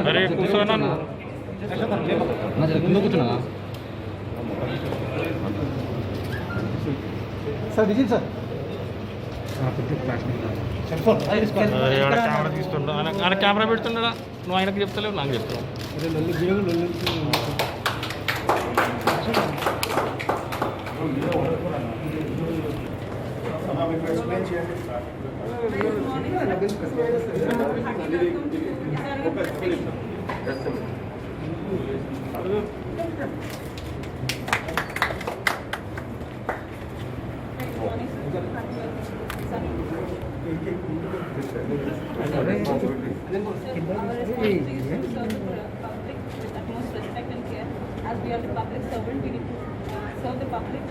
అరే కూర్చోనా కూర్చున్నా sir diesel sir camera తీస్తుండ ఆయన కెమెరా పెడుతుండడా నువ్వు ఆయనకు చెప్తలేవు నాకు చెప్తావు As we are the public servant, we need to serve the public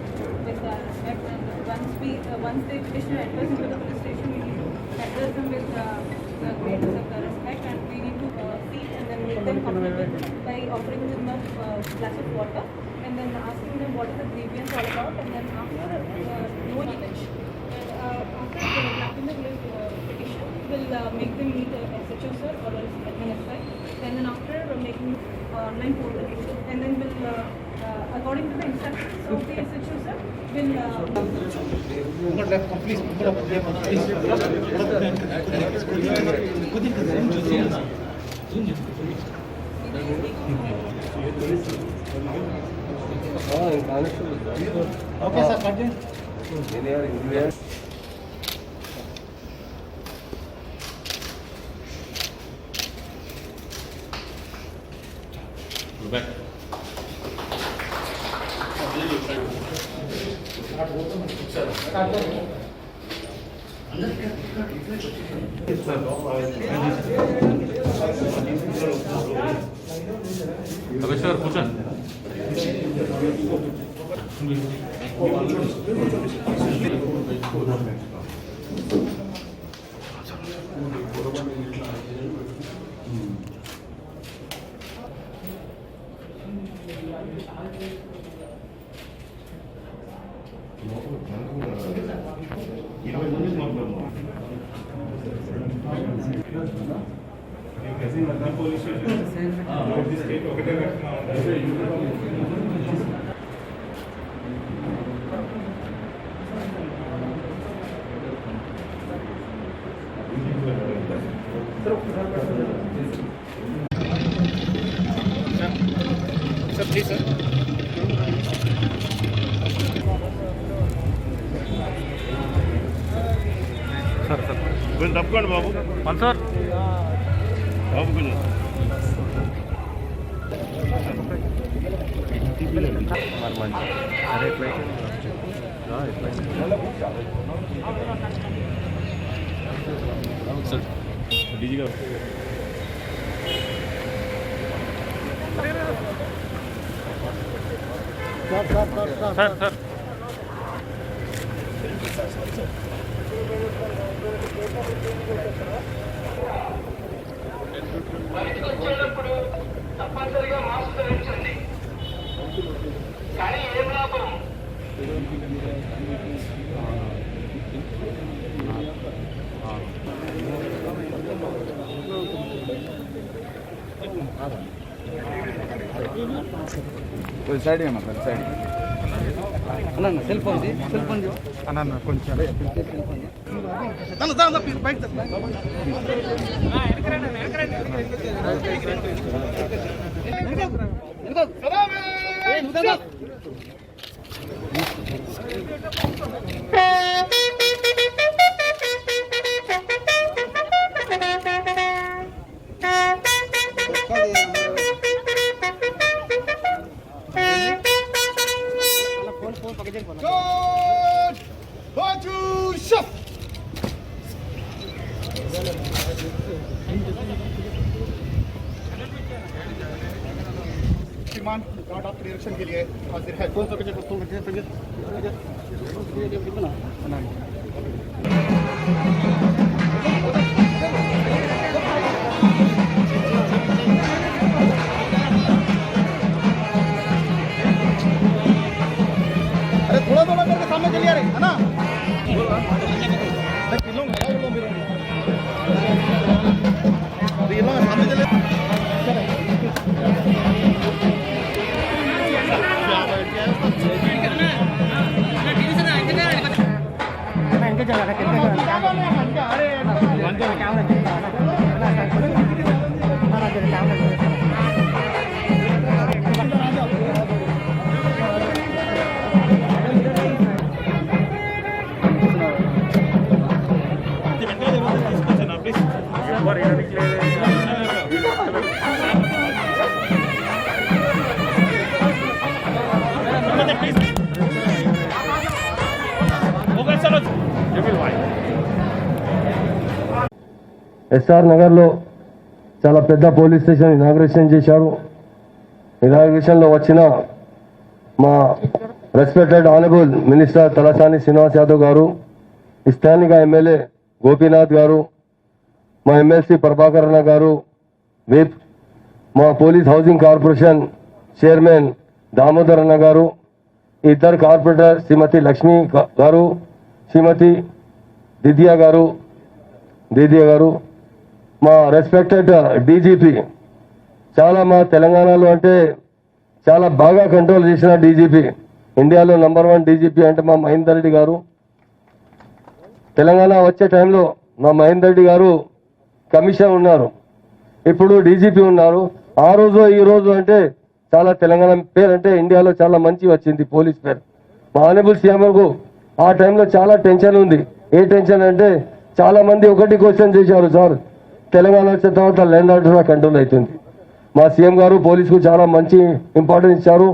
with respect. And once the petitioner enters into the police station, we need to address them with the greatest of respect, and we need to seat and then make them comfortable by offering them a glass of water and then asking them what is the grievance all about, and then after no image. After drafting the petition, we'll make them meet SHO sir or admin SI, and then after making online portal, and then we'll according to the instructions of the SHO sir, okay sir cut చేయండి back. Sir, కూర్చోండి. Sir, please, sir. Sir. కొంచెం తప్పుకోండి బాబు. Sir బాబు కొంచెం అరే ఎట్లయితే DG గారు sir బయటకు వచ్చేటప్పుడు తప్పనిసరిగా మాస్క్ ధరించండి. కానీ ఏం లాభం? సైడ్ సైడ్ అన్న సెల్ ఫోన్ అన్న కొంచెం బైక్ श्रीमान गार्ड ऑफ निरीक्षण के लिए हाजिर है। कौन सा अरे थोड़ा थोड़ा करके सामने चलिए, है ना? ఎస్ఆర్ నగర్లో చాలా పెద్ద పోలీస్ స్టేషన్ ఇనాగ్రేషన్ చేశారు. ఇనాగ్రేషన్లో వచ్చిన మా respected honourable minister Talasani Srinivas Yadav గారు, స్థానిక ఎమ్మెల్యే గోపీనాథ్ గారు, మా ఎమ్మెల్సీ ప్రభాకరణ గారు, విప్ మా police housing corporation chairman Damodar అన్న గారు, ఇద్దరు కార్పొరేటర్ శ్రీమతి లక్ష్మి గారు, శ్రీమతి దిద్యా గారు, మా రెస్పెక్టెడ్ డీజీపీ, చాలా మా తెలంగాణలో అంటే చాలా బాగా కంట్రోల్ చేసిన డీజీపీ, ఇండియాలో #1 డీజీపీ అంటే మా మహేందర్ రెడ్డి గారు. తెలంగాణ వచ్చే టైంలో మా మహేందర్ రెడ్డి గారు కమిషన్ ఉన్నారు, ఇప్పుడు డీజీపీ ఉన్నారు. ఆ రోజు ఈ రోజు అంటే చాలా తెలంగాణ పేరు అంటే ఇండియాలో చాలా మంచి వచ్చింది పోలీస్ పేరు. మా ఆనరబుల్ సీఎంకు ఆ టైంలో చాలా టెన్షన్ ఉంది. ఏ టెన్షన్ అంటే చాలా మంది ఒకటి క్వశ్చన్ చేశారు, సార్ తెలంగాణ వచ్చిన తర్వాత ల్యాండ్ ఆర్డర్ కంట్రోల్ అవుతుంది. మా సీఎం గారు పోలీసుకు చాలా మంచి ఇంపార్టెన్స్ ఇచ్చారు,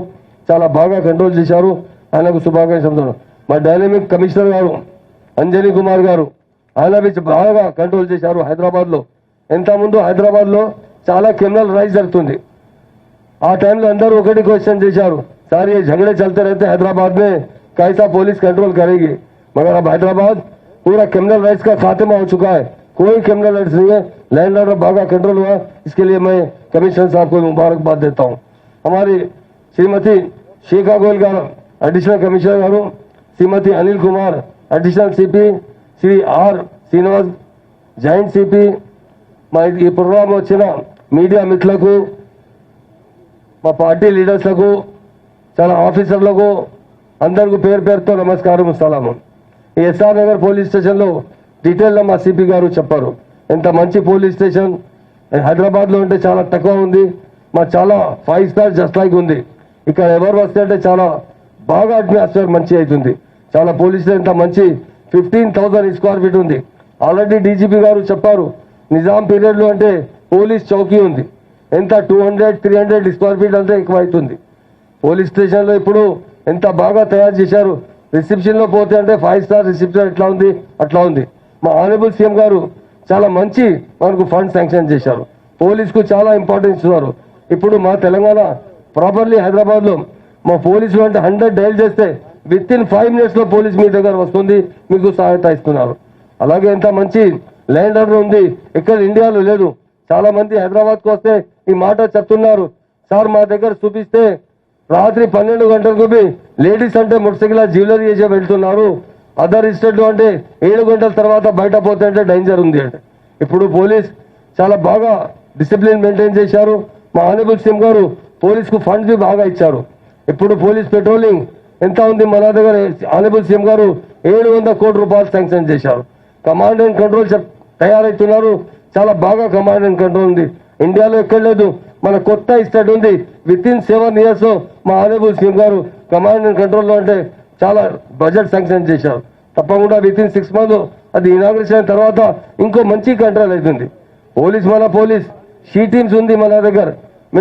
చాలా బాగా కంట్రోల్ చేశారు. ఆయనకు శుభాకాంక్షలు. మా డైనమిక్ కమిషనర్ గారు అంజనీ కుమార్ గారు, ఆయన బాగా కంట్రోల్ చేశారు. హైదరాబాద్లో ఇంతకుముందు హైదరాబాద్లో చాలా క్రిమినల్ రైజ్ జరుగుతుంది. ఆ టైంలో అందరూ ఒకటి క్వశ్చన్ చేశారు, సార్ ये झगड़े चलते रहते हैदराबाद में कैसा पुलिस कंट्रोल करेगी. मगर अब हैदराबाद पूरा क्रिमिनल राइट्स का खात्मा हो चुका है, कोई क्रिमिनल राइट्स नहीं है, लैंड ऑर्डर बागा कंट्रोल हुआ. इसके लिए मैं कमिश्नर साहब को मुबारकबाद देता हूँ. हमारी Shrimati Shekha Goyal garu additional commissioner garu, Shrimati Anil Kumar additional CP, Shri R Srinivas joint CP, మా ఈ ప్రోగ్రాం వచ్చిన మీడియా మిత్రులకు, మా పార్టీ లీడర్స్లకు, చాలా ఆఫీసర్లకు అందరికీ పేరు పేరుతో నమస్కారం, సలాము. ఈ ఎస్ఆర్ నగర్ పోలీస్ స్టేషన్లో డీటెయిల్గా మా సిపి గారు చెప్పారు. ఎంత మంచి పోలీస్ స్టేషన్ హైదరాబాద్లో ఉంటే చాలా తక్కువ ఉంది, మా చాలా 5 స్టార్ జస్ట్ లైక్ ఉంది. ఇక్కడ ఎవరు వస్తే అంటే చాలా బాగా అట్మాస్ఫియర్ మంచి అవుతుంది. చాలా పోలీస్ స్టేషన్ ఎంత మంచి 15,000 స్క్వేర్ ఫీట్ ఉంది. ఆల్రెడీ డీజీపీ గారు చెప్పారు, నిజాం పీరియడ్లో అంటే పోలీస్ చౌకీ ఉంది, ఎంత 200-300 స్క్వేర్ ఫీట్ అంటే ఎక్కువ అవుతుంది. పోలీస్ స్టేషన్లో ఇప్పుడు ఎంత బాగా తయారు చేశారు. రిసెప్షన్లో పోతే అంటే 5 స్టార్ రిసెప్షన్ ఎట్లా ఉంది అట్లా ఉంది. మా ఆనరబుల్ సీఎం గారు చాలా మంచి మనకు ఫండ్ శాంక్షన్ చేశారు. పోలీస్కు చాలా ఇంపార్టెన్స్ ఇస్తున్నారు. ఇప్పుడు మా తెలంగాణ ప్రాపర్లీ హైదరాబాద్లో మా పోలీసులు అంటే 100 డైల్ చేస్తే విత్ ఇన్ 5 minutes పోలీస్ మీ దగ్గర వస్తుంది, మీకు సహాయత ఇస్తున్నారు. అలాగే ఎంత మంచి ల్యాండ్ ఆర్డర్ ఉంది, ఎక్కడ ఇండియాలో లేదు. చాలా మంది హైదరాబాద్కు వస్తే ఈ మాట చెప్తున్నారు, సార్ మా దగ్గర చూపిస్తే రాత్రి 12 గంటలకు లేడీస్ అంటే మోటార్ సైకిల్ జ్యువెలరీ చేసి వెళ్తున్నారు, అదర్ స్టేట్లో అంటే 7 గంటల తర్వాత బయట పోతే అంటే డేంజర్ ఉంది అంటే. ఇప్పుడు పోలీస్ చాలా బాగా డిసిప్లిన్ మెయింటైన్ చేశారు. మా ఆనరబుల్ సీఎం గారు పోలీస్కు ఫండ్స్ బాగా ఇచ్చారు. ఇప్పుడు పోలీస్ పెట్రోలింగ్ ఎంత ఉంది మన దగ్గర, ఆనరబుల్ సీఎం గారు 700 కోట్ల రూపాయలు శాంక్షన్ చేశారు. కమాండ్ అండ్ కంట్రోల్ తయారవుతున్నారు, చాలా బాగా కమాండ్ అండ్ కంట్రోల్ ఉంది. ఇండియాలో ఎక్కడ లేదు, మన కొత్త స్టేట్ ఉంది. విత్ ఇన్ 7 years మా ఆనరబుల్ సీఎం గారు కమాండ్ అండ్ కంట్రోల్లో అంటే చాలా బడ్జెట్ శాంక్షన్ చేశారు. తప్పకుండా విత్ ఇన్ 6 months అది ఇనాగ్రేషన్ తర్వాత ఇంకో మంచి కంట్రోల్ అవుతుంది. మన పోలీస్ షీ టీమ్స్ ఉంది మన దగ్గర,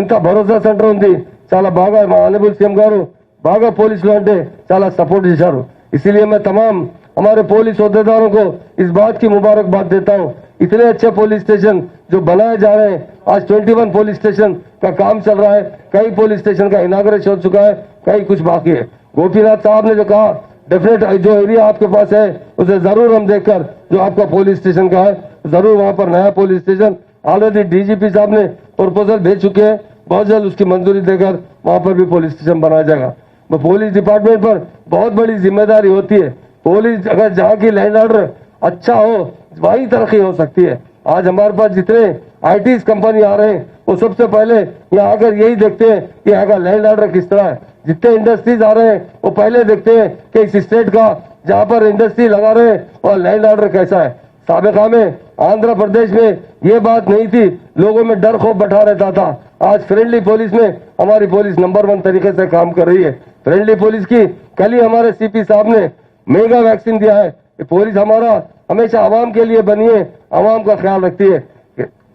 ఇంత భరోసా సెంటర్ ఉంది. చాలా బాగా మా ఆనరబుల్ సీఎం గారు బాగా పోలీసులు అంటే చాలా సపోర్ట్ చేశారు. इसीलिए मैं तमाम हमारे पुलिस अहदेदारों को इस बात की मुबारकबाद देता हूँ. इतने अच्छे पुलिस स्टेशन जो बनाए जा रहे हैं, आज 21 पुलिस स्टेशन का काम चल रहा है. कई पुलिस स्टेशन का इनाग्रेशन हो चुका है, कई कुछ बाकी है. गोपीनाथ साहब ने जो कहा, डेफिनेट जो एरिया आपके पास है उसे जरूर हम देखकर जो आपका पुलिस स्टेशन का है जरूर वहां पर नया पुलिस स्टेशन ऑलरेडी डीजीपी साहब ने प्रपोजल भेज चुके हैं, बहुत जल्द उसकी मंजूरी देकर वहां पर भी पुलिस स्टेशन बनाया जाएगा. पुलिस डिपार्टमेंट पर बहुत बड़ी जिम्मेदारी होती है. पुलिस अगर जहाँ की लैंड ऑर्डर अच्छा हो वही तरक्की हो सकती है. आज हमारे पास जितने आईटी कंपनी आ रहे हैं वो सबसे पहले यहाँ आकर यही देखते हैं कि यहाँ का लैंड ऑर्डर किस तरह है. जितने इंडस्ट्रीज आ रहे हैं वो पहले देखते हैं कि इस स्टेट का जहाँ पर इंडस्ट्री लगा रहे हैं और लैंड ऑर्डर कैसा है। साबिका में आंध्र प्रदेश में ये बात नहीं थी, लोगों में डर खौफ बैठा रहता था। आज फ्रेंडली पुलिस में हमारी पुलिस नंबर 1 तरीके से काम कर रही है। फ्रेंडली पुलिस की कल ही हमारे सीपी साहब ने मेगा वैक्सीन दिया है। पुलिस हमारा हमेशा आवाम के लिए बनी है, आवाम का ख्याल रखती है।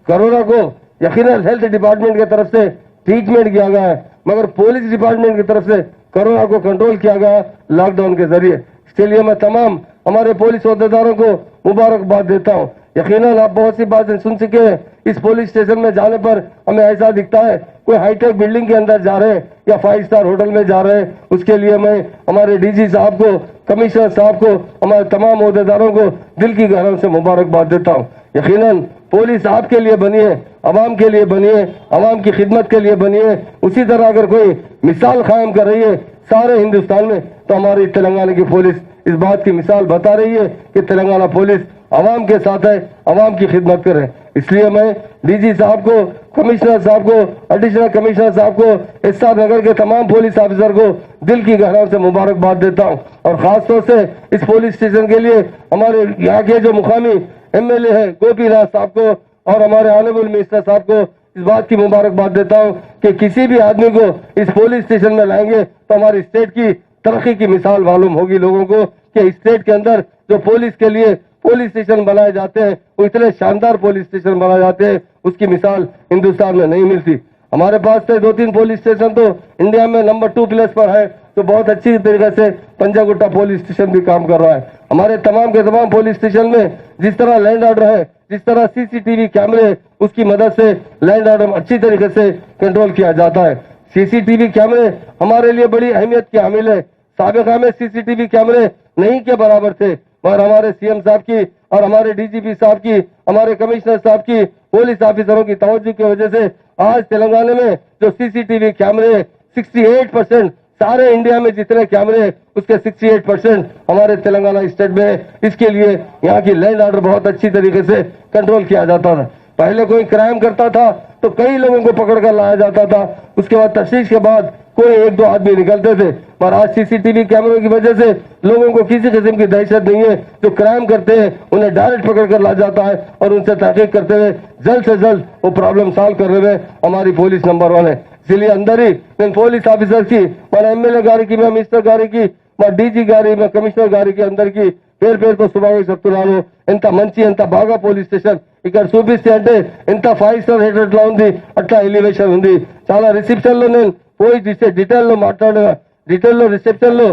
कोरोना को यकीनन हेल्थ डिपार्टमेंट की तरफ से ट्रीटमेंट किया गया है, मगर पुलिस डिपार्टमेंट की तरफ से कोरोना को कंट्रोल किया गया लॉकडाउन के जरिए। इसके लिए मैं तमाम हमारे पुलिस अहदेदारों को मुबारकबाद देता हूँ। यकीनन आप बहुत सी बातें सुन चुके हैं। इस पुलिस स्टेशन में जाने पर हमें ऐसा दिखता है कोई हाईटेक बिल्डिंग के अंदर जा रहे हैं या 5 स्टार होटल में जा रहे हैं। उसके लिए मैं हमारे डीजी साहब को, कमिश्नर साहब को, हमारे तमाम अहदेदारों को दिल की गहराई से मुबारकबाद देता हूँ। यकीनन पुलिस आपके लिए बनी है, आवाम के लिए बनी है, आवाम की खिदमत के लिए बनी है। उसी तरह अगर कोई मिसाल कायम कर रही है सारे हिंदुस्तान में, तो हमारी तेलंगाना की पुलिस इस बात की मिसाल बता रही है कि तेलंगाना पुलिस आवाम के साथ है, आवाम की खिदमत करे। इसलिए मैं डीजी साहब को, कमिश्नर साहब को, एडिशनल कमिश्नर साहब को, एसआर नगर के तमाम पुलिस ऑफिसर को दिल की गहराई से मुबारकबाद देता हूँ। और खासतौर से इस पुलिस स्टेशन के लिए हमारे यहाँ के जो मुकामी एमएलए है गोपीनाथ साहब को और हमारे ऑनरेबल मिनिस्टर साहब को इस बात की मुबारकबाद देता हूँ कि किसी भी आदमी को इस पुलिस स्टेशन में लाएंगे तो हमारी स्टेट की तरक्की की मिसाल मालूम होगी लोगों को कि स्टेट के अंदर जो पुलिस के लिए पुलिस स्टेशन बनाए जाते हैं वो इतने शानदार पुलिस स्टेशन बनाए जाते हैं, उसकी मिसाल हिंदुस्तान में नहीं मिलती। हमारे पास से 2-3 पुलिस स्टेशन तो इंडिया में नंबर 2 प्लेस पर है, तो बहुत अच्छी तरीके से पंजागुट्टा पुलिस स्टेशन भी काम कर रहा है। हमारे तमाम के तमाम पुलिस स्टेशन में जिस तरह लैंड ऑर्डर है, जिस तरह सीसीटीवी कैमरे, उसकी मदद से लैंड ऑर्डर अच्छी तरीके से कंट्रोल किया जाता है। सीसीटीवी कैमरे हमारे लिए बड़ी अहमियत की हामिल है। साबिका में सीसीटीवी कैमरे नहीं के बराबर थे, मगर हमारे सीएम साहब की और हमारे डीजीपी साहब की, हमारे कमिश्नर साहब की, पुलिस ऑफिसरों की तवज्जो की वजह से आज तेलंगाना में जो सीसीटीवी कैमरे 68% सारे इंडिया में जितने कैमरे उसके 68% हमारे तेलंगाना स्टेट में है। इसके लिए यहाँ की लैंड ऑर्डर बहुत अच्छी तरीके से कंट्रोल किया जाता था। पहले कोई क्राइम करता था तो कई लोगों को पकड़ कर लाया जाता था, उसके बाद तफ्तीश के बाद कोई 1-2 आदमी निकलते थे। पर आज सीसीटीवी कैमरों की वजह से लोगों को किसी किस्म की दहशत नहीं है। जो क्राइम करते हैं उन्हें डायरेक्ट पकड़ कर ला जाता है और उनसे तहकीक करते हुए जल्द से जल्द वो प्रॉब्लम सॉल्व करने में हमारी पुलिस नंबर 1 है। इसलिए अंदर ही मैं पुलिस ऑफिसर की, मैं एमएलए गाड़ी की, मैं मिनिस्टर गाड़ी की, मैं डीजी गाड़ी, मैं कमिश्नर गाड़ी के अंदर की పేరు సుభాగ చెప్తున్నాను. ఎంత మంచి, ఎంత బాగా పోలీస్ స్టేషన్ ఇక్కడ చూపిస్తే అంటే ఎంత 5 స్టార్ హోటల్ ఉంది, అట్లా ఎలివేషన్ ఉంది. చాలా రిసెప్షన్ లో నేను పోయి డీటెయిల్ లో మాట్లాడిన, డీటెయిల్ లో రిసెప్షన్ లో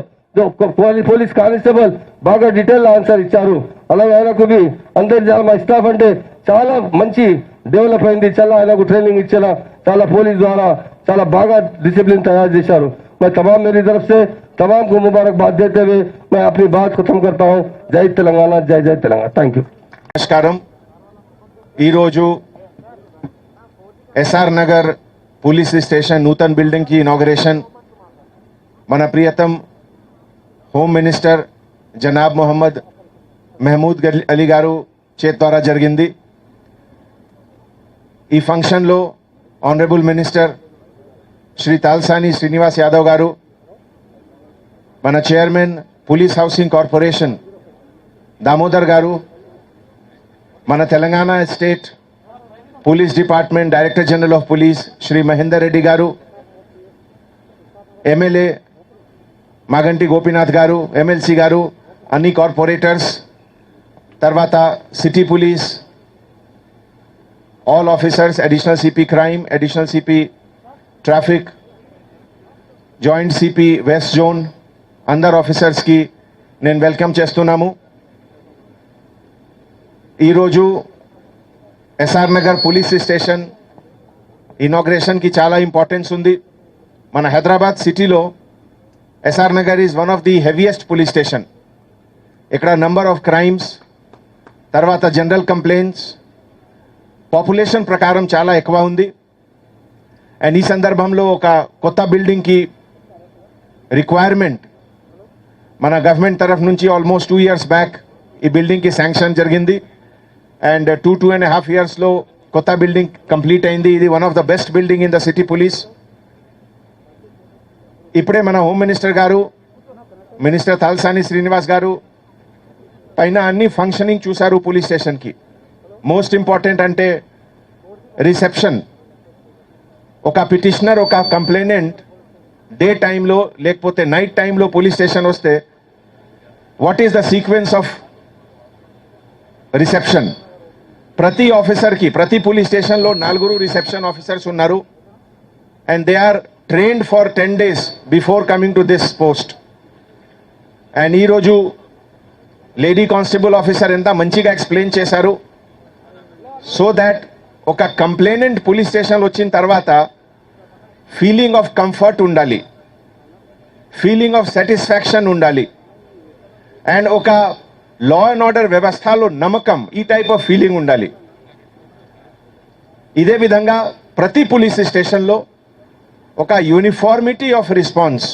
పోలీస్ కానిస్టేబుల్ బాగా డీటెయిల్ ఆన్సర్ ఇచ్చారు. అలాగే ఆయనకు అందరి మా స్టాఫ్ అంటే చాలా మంచి డెవలప్ అయింది. చాలా ఆయనకు ట్రైనింగ్ ఇచ్చిన చాలా పోలీస్ ద్వారా చాలా బాగా డిసిప్లిన్ తయారు చేశారు. मैं तमाम मेरी तरफ से तमाम को मुबारकबाद देते हुए मैं अपनी बात खत्म करता हूँ. जय तेलंगाना, जय जय तेलंगाना. Thank you. నమస్కారం. ఈరోజు ఎస్ఆర్ నగర్ పోలీస్ స్టేషన్ నూతన్ బిల్డింగ్ కి ఇనాగరేషన్ మన ప్రియతమ హోమ్ మినిస్టర్ జనాబ్ మొహమ్మద్ మహమూద్ అలీ గారు చేత ద్వారా జరిగింది. ఈ ఫంక్షన్ లో ఆనరబుల్ మినిస్టర్ శ్రీ తాల్సాని శ్రీనివాస్ యాదవ్ గారు, మన chairman police housing corporation Damodar గారు, మన Telangana state police department director general of police Shri Mahender Reddy గారు, ఎమ్మెల్యే మాగంటి గోపీనాథ్ గారు, ఎమ్మెల్సీ గారు, అన్ని కార్పొరేటర్స్, తర్వాత city police, all officers, additional CP crime, additional CP traffic, joint CP west zone, అందరు ఆఫీసర్స్కి నేను వెల్కమ్ చేస్తున్నాము. ఈరోజు ఎస్ఆర్ నగర్ పోలీస్ స్టేషన్ ఇనాగ్రేషన్కి చాలా ఇంపార్టెన్స్ ఉంది. మన హైదరాబాద్ సిటీలో SR Nagar is one of the heaviest police station. ఇక్కడ నంబర్ ఆఫ్ క్రైమ్స్, తర్వాత జనరల్ కంప్లైంట్స్, పాపులేషన్ ప్రకారం చాలా ఎక్కువ ఉంది. అండ్ ఈ సందర్భంలో ఒక కొత్త బిల్డింగ్కి రిక్వైర్మెంట్ మన గవర్నమెంట్ తరఫు నుంచి ఆల్మోస్ట్ 2 years బ్యాక్ ఈ బిల్డింగ్కి శాంక్షన్ జరిగింది. అండ్ 2.5 yearsలో కొత్త బిల్డింగ్ కంప్లీట్ అయింది. ఇది one of the best building in the city police. ఇప్పుడే మన హోమ్ మినిస్టర్ గారు, మినిస్టర్ తాల్సాని శ్రీనివాస్ గారు పైన అన్ని ఫంక్షనింగ్ చూశారు పోలీస్ స్టేషన్కి. మోస్ట్ ఇంపార్టెంట్ అంటే రిసెప్షన్. ఒక పిటిషనర్, ఒక కంప్లైనెంట్ డే టైంలో లేకపోతే నైట్ టైంలో పోలీస్ స్టేషన్ వస్తే what is the sequence of reception? ప్రతి ఆఫీసర్కి, ప్రతి పోలీస్ స్టేషన్లో 4 రిసెప్షన్ ఆఫీసర్స్ ఉన్నారు. And they are trained for 10 days before coming to this post. And ఈరోజు లేడీ కానిస్టేబుల్ ఆఫీసర్ ఎంత మంచిగా ఎక్స్ప్లెయిన్ చేశారు. సో దాట్ ఒక కంప్లైనెంట్ పోలీస్ స్టేషన్ వచ్చిన తర్వాత ఫీలింగ్ ఆఫ్ కంఫర్ట్ ఉండాలి, ఫీలింగ్ ఆఫ్ సాటిస్ఫాక్షన్ ఉండాలి, అండ్ ఒక లా అండ్ ఆర్డర్ వ్యవస్థలో నమ్మకం, ఈ టైప్ ఆఫ్ ఫీలింగ్ ఉండాలి. ఇదే విధంగా ప్రతి పోలీస్ స్టేషన్లో ఒక యూనిఫార్మిటీ ఆఫ్ రెస్పాన్స్.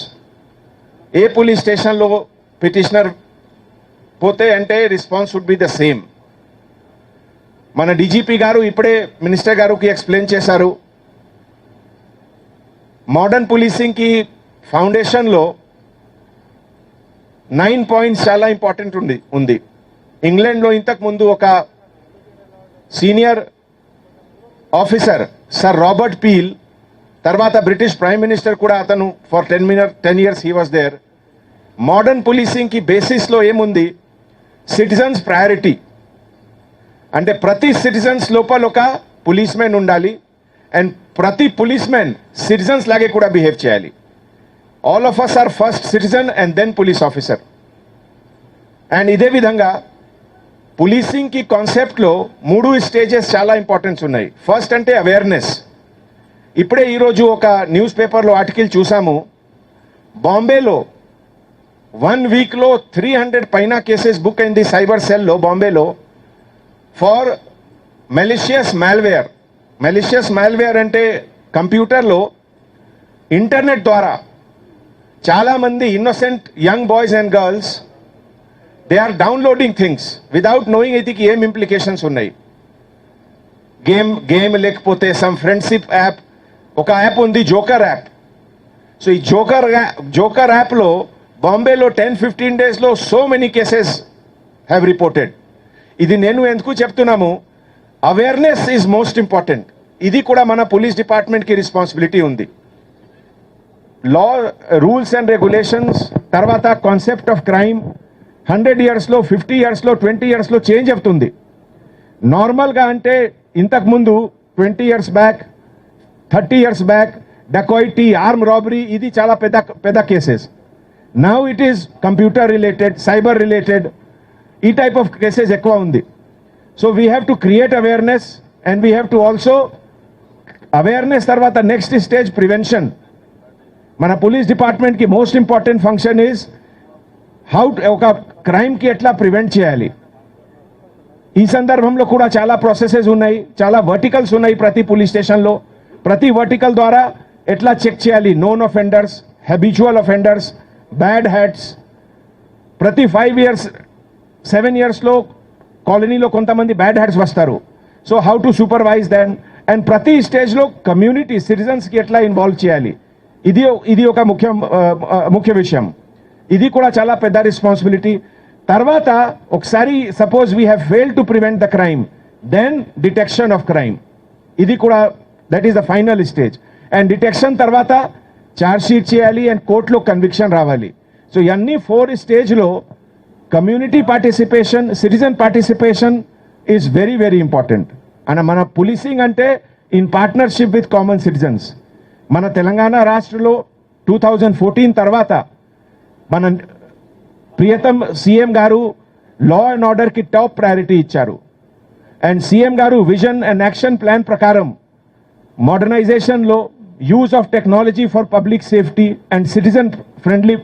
ఏ పోలీస్ స్టేషన్లో పిటిషనర్ పోతే అంటే response would be the same. మన డీజీపీ గారు ఇప్పుడే మినిస్టర్ గారికి ఎక్స్ప్లెయిన్ చేశారు. మోడర్న్ పోలీసింగ్కి ఫౌండేషన్లో 9 points చాలా ఇంపార్టెంట్ ఉంది. ఇంగ్లాండ్లో ఇంతకుముందు ఒక senior officer sir Robert Peel, తర్వాత బ్రిటిష్ ప్రైమ్ మినిస్టర్ కూడా అతను for 10 years he was there. Modern పోలీసింగ్కి బేసిస్లో ఏముంది? Citizens priority. అంటే ప్రతి సిటిజన్స్ లోపల ఒక పోలీస్ మ్యాన్ ఉండాలి, అండ్ ప్రతి పోలీస్ మ్యాన్ సిటిజన్స్ లాగే కూడా బిహేవ్ చేయాలి. All of us are first citizen and then police officer. And ఇదే విధంగా పోలీసింగ్కి కాన్సెప్ట్లో 3 stages చాలా ఇంపార్టెన్స్ ఉన్నాయి. ఫస్ట్ అంటే అవేర్నెస్. ఇప్పుడే ఈరోజు ఒక న్యూస్ పేపర్లో ఆర్టికల్ చూసాము. బాంబేలో 1 weekలో 300 పైన కేసెస్ బుక్ అయింది సైబర్ సెల్లో బాంబేలో for malicious malware. Malicious malware అంటే కంప్యూటర్లో ఇంటర్నెట్ ద్వారా చాలామంది innocent young boys and girls they are downloading things without knowing ఇది ఏం ఇంప్లికేషన్స్ ఉన్నాయి. గేమ్ లేకపోతే సమ్ ఫ్రెండ్షిప్ యాప్, ఒక యాప్ ఉంది జోకర్ యాప్. సో ఈ జోకర్ యాప్లో బాంబేలో 10-15 daysలో so many cases have reported. ఇది నేను ఎందుకు చెప్తున్నాము, అవేర్నెస్ ఈజ్ మోస్ట్ ఇంపార్టెంట్. ఇది కూడా మన పోలీస్ డిపార్ట్మెంట్కి రెస్పాన్సిబిలిటీ ఉంది. లా, రూల్స్ అండ్ రెగ్యులేషన్స్, తర్వాత కాన్సెప్ట్ ఆఫ్ క్రైమ్ 100 yearsలో, 50 yearsలో, 20 yearsలో చేంజ్ అవుతుంది. నార్మల్గా అంటే ఇంతకుముందు 20 years back, 30 years back dacoity, arm robbery ఇది చాలా పెద్ద cases. Now it is computer related, cyber related, ఈ టైప్ ఆఫ్ కేసెస్ ఎక్కువ ఉంది. So we have to create awareness and we have to also awareness తర్వాత నెక్స్ట్ స్టేజ్ ప్రివెన్షన్. మన police డిపార్ట్మెంట్కి most important function is how ఒక క్రైమ్కి ఎట్లా prevent చేయాలి. ఈ సందర్భంలో కూడా చాలా ప్రాసెసెస్ ఉన్నాయి, చాలా వర్టికల్స్ ఉన్నాయి ప్రతి పోలీస్ స్టేషన్లో. ప్రతి వర్టికల్ ద్వారా ఎట్లా చెక్ చేయాలి known offenders, habitual offenders, bad hats. ప్రతి 5 years, 7 yearsలో కాలనీలో కొంతమంది బ్యాడ్ హ్యాట్స్ వస్తారు. So how to supervise them, and ప్రతి స్టేజ్లో కమ్యూనిటీ సిటిజన్స్కి ఎట్లా ఇన్వాల్వ్ చేయాలి, ఇది ఒక ముఖ్య విషయం. ఇది కూడా చాలా పెద్ద రెస్పాన్సిబిలిటీ. తర్వాత ఒకసారి suppose we have failed to prevent the crime, then detection of crime. ఇది కూడా that is the final stage. And detection తర్వాత ఛార్జ్ షీట్ చేయాలి అండ్ కోర్టులో కన్విక్షన్ రావాలి. సో ఇవన్నీ 4 stagesలో community participation, citizen participation is very very important. And మన policing అంటే in partnership with common citizens. మన తెలంగాణ రాష్ట్రంలో 2014 తర్వాత మన ప్రియతం సీఎం గారు లా అండ్ ఆర్డర్కి టాప్ ప్రయారిటీ ఇచ్చారు. అండ్ సీఎం గారు విజన్ అండ్ యాక్షన్ ప్లాన్ ప్రకారం మోడర్నైజేషన్లో use of technology for public safety and citizen friendly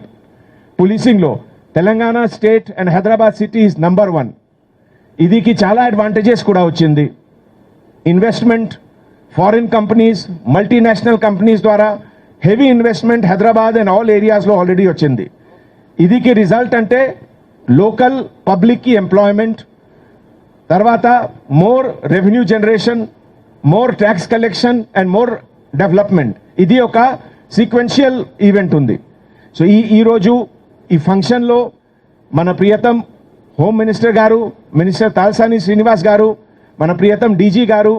పోలీసింగ్లో Telangana state and Hyderabad city is number 1. ఇదికి చాలా అడ్వాంటేజెస్ కూడా వచ్చింది. Investment, foreign companies, multinational companies ద్వారా heavy investment Hyderabad and all ఏరియాస్లో ఆల్రెడీ వచ్చింది. ఇదికి రిజల్ట్ అంటే లోకల్ పబ్లిక్కి ఎంప్లాయ్మెంట్, తర్వాత more revenue generation, more tax collection and more development. ఇది ఒక సీక్వెన్షియల్ ఈవెంట్ ఉంది. సో ఈరోజు ఈ ఫంక్షన్లో మన ప్రియతం హోమ్ మినిస్టర్ గారు, మినిస్టర్ తాల్సాని శ్రీనివాస్ గారు, మన ప్రియతం డీజీ గారు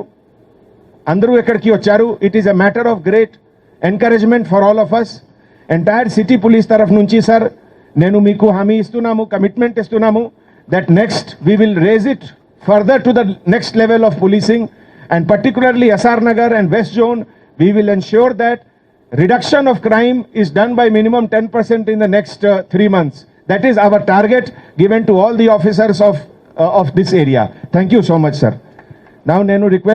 అందరూ ఇక్కడికి వచ్చారు. It is a matter of great encouragement for all of us. Entire city police తరఫు నుంచి సార్ నేను మీకు హామీ ఇస్తున్నాము, కమిట్మెంట్ ఇస్తున్నాము that next we will raise it further to the next level of policing and particularly SR Nagar and west zone we will ensure that reduction of crime is done by minimum 10% in the next 3 months. That is our target given to all the officers of this area. Thank you so much, sir. Now, Nenu request.